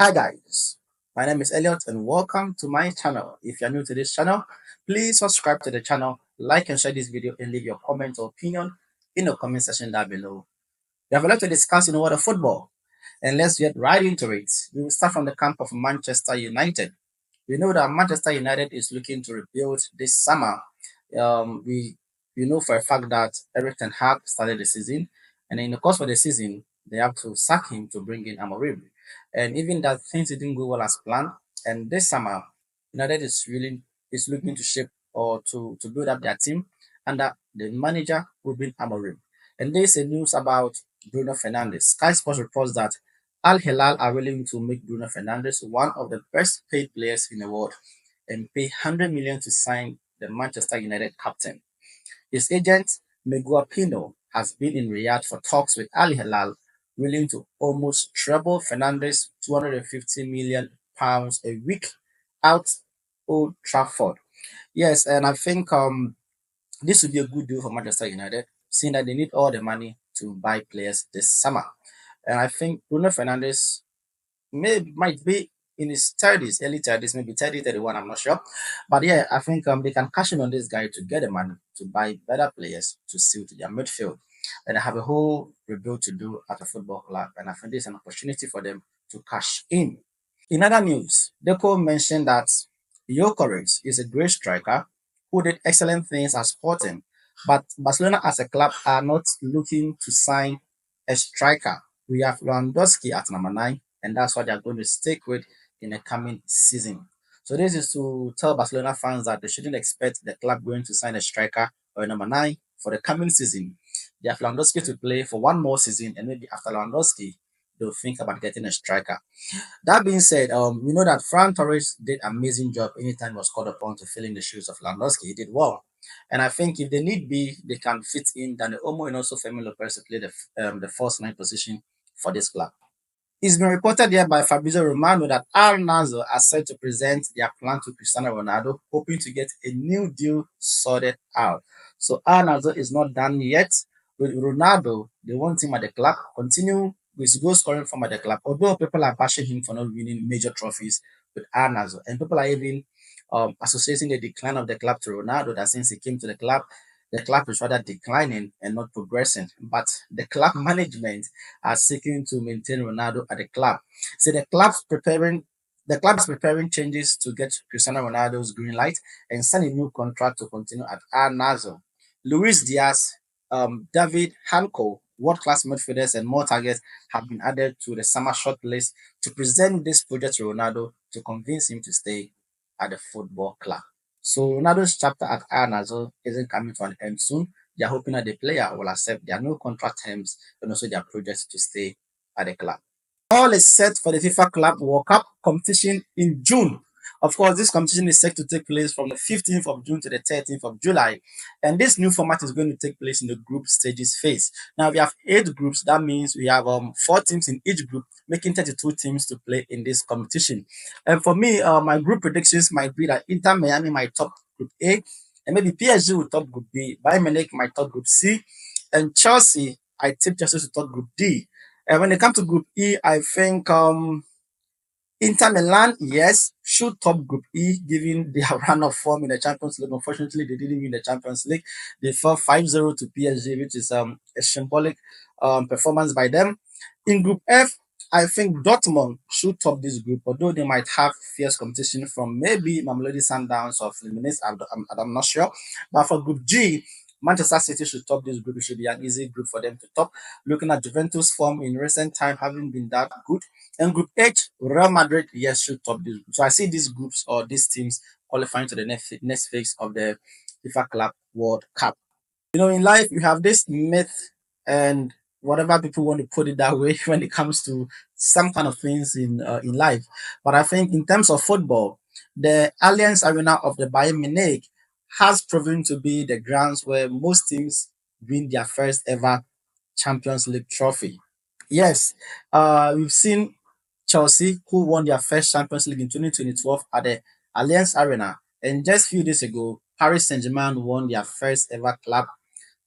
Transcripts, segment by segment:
Hi guys, my name is Elliot and welcome to my channel. If you're new to this channel, please subscribe to the channel, like and share this video and leave your comment or opinion in the comment section down below. We have a lot to discuss in the world of football and let's get right into it. We will start from the camp of Manchester United. We know that Manchester United is looking to rebuild this summer. We know for a fact that Eric Ten Hag started the season, and in the course of the season, they have to sack him to bring in Amorim. And even that things didn't go well as planned. And this summer, United is looking to shape or to build up their team under the manager Ruben Amorim. And there's a news about Bruno Fernandes. Sky Sports reports that Al Hilal are willing to make Bruno Fernandes one of the best paid players in the world and pay 100 million to sign the Manchester United captain. His agent, Miguel Pino, has been in Riyadh for talks with Al Hilal, willing to almost treble Fernandes' 250 million pounds a week out Old Trafford. Yes, and I think this would be a good deal for Manchester United, seeing that they need all the money to buy players this summer. And I think Bruno Fernandes might be in his 30s, early 30s, maybe 30, 31, I'm not sure. But yeah, I think they can cash in on this guy to get the money to buy better players to suit their midfield. And they have a whole rebuild to do at a football club. And I think this is an opportunity for them to cash in. In other news, Deco mentioned that Jokeris is a great striker who did excellent things at Sporting, but Barcelona as a club are not looking to sign a striker. We have Lewandowski at number 9, and that's what they're going to stick with in the coming season. So this is to tell Barcelona fans that they shouldn't expect the club going to sign a striker or a number 9 for the coming season. They have Lewandowski to play for one more season, and maybe after Lewandowski, they'll think about getting a striker. That being said, we know that Fran Torres did amazing job anytime he was called upon to fill in the shoes of Lewandowski. He did well. And I think if they need be, they can fit in Dani Olmo and also Femi Lopez to play the first 9 position for this club. It's been reported here by Fabrizio Romano that Al Nassr are set to present their plan to Cristiano Ronaldo, hoping to get a new deal sorted out. So Al Nassr is not done yet with Ronaldo. They want him at the club, continue with goal scoring form at the club. Although people are bashing him for not winning major trophies with Al Nassr, and people are even associating the decline of the club to Ronaldo. That since he came to the club is rather declining and not progressing. But the club management are seeking to maintain Ronaldo at the club. So the club is preparing changes to get Cristiano Ronaldo's green light and sign a new contract to continue at Al Nassr. Luis Diaz, David Hanko, world-class midfielders and more targets have been added to the summer shortlist to present this project to Ronaldo to convince him to stay at the football club. So Ronaldo's chapter at Al Nassr isn't coming to an end soon. They are hoping that the player will accept their new contract terms and also their projects to stay at the club. All is set for the FIFA Club World Cup competition in June. Of course, this competition is set to take place from the 15th of June to the 13th of July. And this new format is going to take place in the group stages phase. Now, we have 8 groups. That means we have 4 teams in each group, making 32 teams to play in this competition. And for me, my group predictions might be that Inter Miami might top Group A, and maybe PSG will top Group B, Bayern Munich might top Group C, and Chelsea, I tip Chelsea to top Group D. And when it comes to Group E, I think Inter Milan, yes, should top Group E, given their run of form in the Champions League. Unfortunately, they didn't win the Champions League. They fell 5-0 to PSG, which is a symbolic performance by them. In Group F, I think Dortmund should top this group, although they might have fierce competition from maybe Mamelodi Sundowns or Fluminense. I'm not sure. But for Group G, Manchester City should top this group. It should be an easy group for them to top. Looking at Juventus' form in recent time, having been that good. And Group H, Real Madrid, yes, should top this group. So I see these groups or these teams qualifying to the next phase of the FIFA Club World Cup. You know, in life, you have this myth and whatever people want to put it that way when it comes to some kind of things in life. But I think in terms of football, the Allianz Arena of the Bayern Munich has proven to be the grounds where most teams win their first ever Champions League trophy. Yes, we've seen Chelsea, who won their first Champions League in 2012 at the Allianz Arena. And just a few days ago, Paris Saint-Germain won their first ever club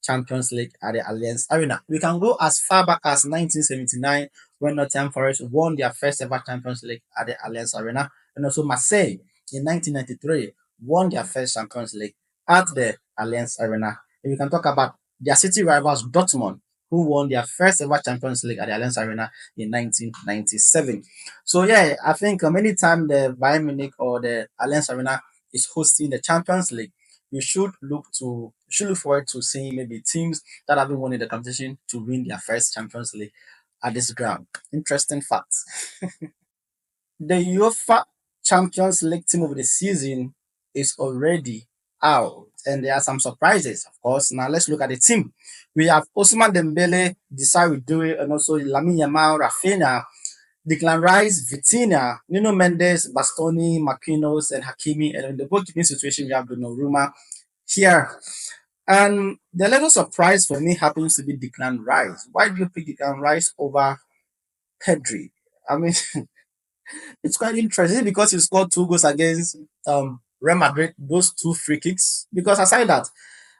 Champions League at the Allianz Arena. We can go as far back as 1979 when Nottingham Forest won their first ever Champions League at the Allianz Arena, and also Marseille in 1993 won their first Champions League at the Allianz Arena. And we can talk about their city rivals Dortmund, who won their first ever Champions League at the Allianz Arena in 1997. So yeah, I think anytime the Bayern Munich or the Allianz Arena is hosting the Champions League, you should look forward to seeing maybe teams that have been winning the competition to win their first Champions League at this ground. Interesting facts. The UEFA Champions League team of the season is already out, and there are some surprises, of course. Now let's look at the team. We have Ousmane Dembele, Desiree Doué, and also Lamine Yamal, Rafinha, Declan Rice, Vitinha, Nuno Mendes, Bastoni, Marquinhos, and Hakimi. And in the goalkeeping situation, we have Donnarumma here. And the little surprise for me happens to be Declan Rice. Why do you pick Declan Rice over Pedri? I mean, it's quite interesting because he scored two goals against Real Madrid, those two free kicks. Because aside that,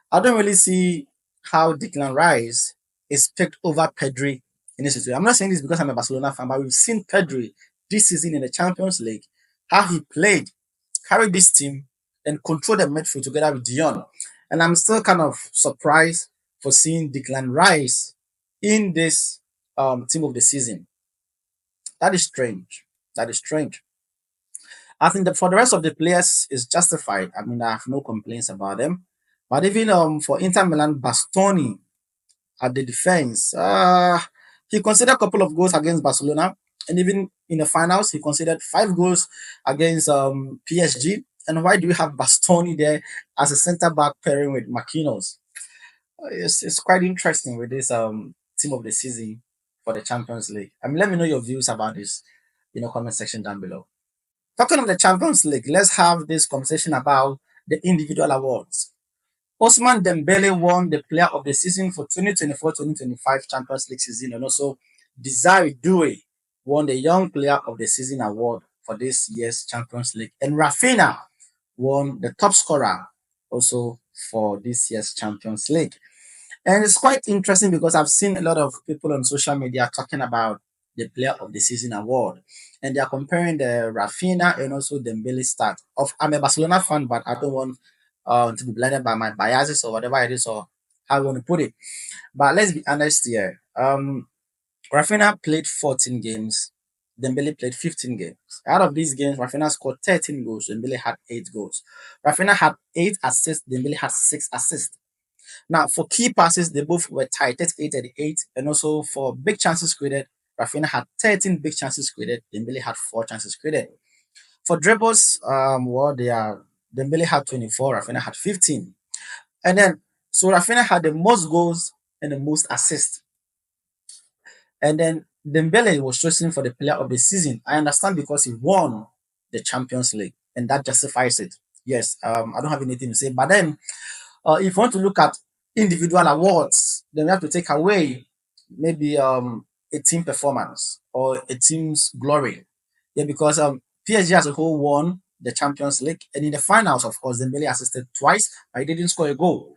I don't really see how Declan Rice is picked over Pedri in this situation. I'm not saying this because I'm a Barcelona fan, but we've seen Pedri this season in the Champions League, how he played, carried this team, and controlled the midfield together with Dion. And I'm still kind of surprised for seeing Declan Rice in this team of the season. That is strange. That is strange. I think that for the rest of the players is justified. I mean, I have no complaints about them. But even for Inter Milan, Bastoni at the defense, he considered a couple of goals against Barcelona, and even in the finals, he considered five goals against PSG. And why do we have Bastoni there as a centre back pairing with Marquinhos? It's quite interesting with this team of the season for the Champions League. I mean, let me know your views about this in the comment section down below. Talking of the Champions League, let's have this conversation about the individual awards. Osman Dembele won the Player of the Season for 2024-2025 Champions League season, and also Desiree Doué won the Young Player of the Season award for this year's Champions League, and Rafinha won the top scorer also for this year's Champions League. And it's quite interesting because I've seen a lot of people on social media talking about the Player of the Season award, and they are comparing the Rafinha and also Dembele start. Of I'm a Barcelona fan, but I don't want to be blinded by my biases or whatever it is or how I want to put it. But let's be honest here. Rafinha played 14 games. Dembele played 15 games. Out of these games, Rafinha scored 13 goals. Dembele had 8 goals. Rafinha had 8 assists. Dembele had 6 assists. Now, for key passes, they both were tied 38-38. And also for big chances created, Rafinha had 13 big chances created. Dembele had 4 chances created. For dribbles, they are Dembele had 24, Rafinha had 15. And then, so Rafinha had the most goals and the most assists. And then Dembele was chosen for the player of the season. I understand because he won the Champions League, and that justifies it. Yes, I don't have anything to say. But then, if you want to look at individual awards, then we have to take away maybe a team performance or a team's glory. Yeah, because PSG as a whole won the Champions League, and in the finals, of course, Dembele assisted twice, but he didn't score a goal.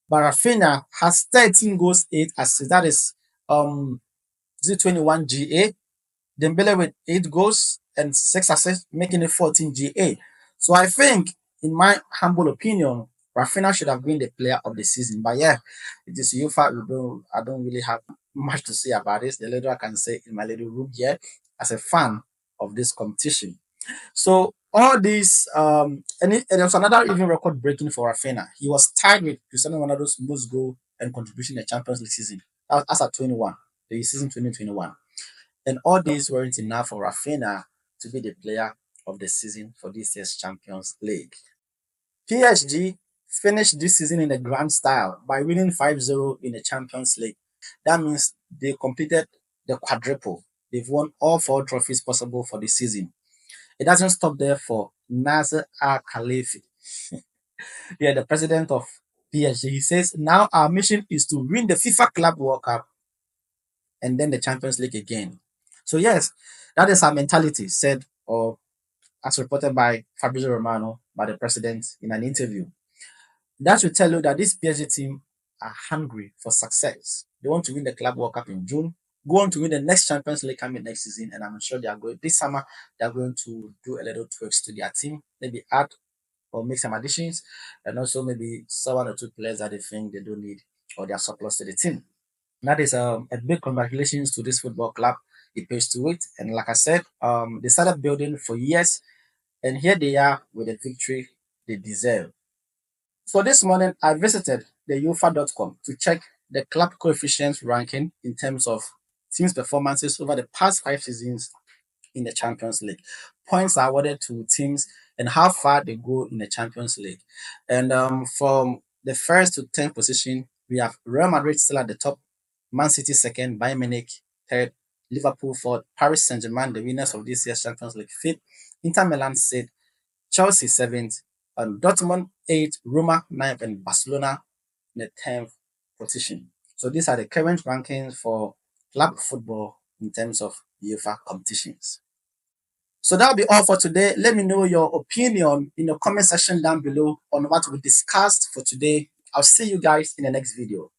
But Rafinha has 13 goals, 8 assists. That is 21 GA. Dembele with 8 goals and 6 assists, making it 14 GA. So I think, in my humble opinion, Rafinha should have been the player of the season. But yeah, it is UEFA. I don't really have much to say about this. The little I can say in my little room here as a fan of this competition. So all these, and there was another even record breaking for Rafinha. He was tied with Cristiano Ronaldo's most goal and contribution in the Champions League season. That was as at 21, the season 2021. And all these weren't enough for Rafinha to be the player of the season for this year's Champions League. PSG finished this season in a grand style by winning 5-0 in the Champions League. That means they completed the quadruple. They've won all 4 trophies possible for the season. It doesn't stop there for Nasser Al Khalifi. Yeah, the president of PSG. He says, now our mission is to win the FIFA Club World Cup and then the Champions League again. So yes, that is our mentality, said or as reported by Fabrizio Romano, by the president in an interview. That should tell you that this PSG team are hungry for success. They want to win the Club World Cup in June, go on to win the next Champions League coming next season, and I'm sure they are going this summer. They are going to do a little tweaks to their team, maybe add or make some additions, and also maybe one or two players that they think they don't need or they are surplus to the team. That is a big congratulations to this football club. It pays to it, and like I said, they started building for years, and here they are with the victory they deserve. So this morning, I visited the UEFA.com to check the club coefficients ranking in terms of teams' performances over the past 5 seasons in the Champions League. Points are awarded to teams and how far they go in the Champions League. And from the first to 10th position, we have Real Madrid still at the top, Man City second, Bayern Munich third, Liverpool fourth, Paris Saint-Germain, the winners of this year's Champions League fifth, Inter Milan sixth, Chelsea seventh, and Dortmund eighth, Roma ninth, and Barcelona in the 10th position. So these are the current rankings for club football in terms of UEFA competitions. So that'll be all for today. Let me know your opinion in the comment section down below on what we discussed for today. I'll see you guys in the next video.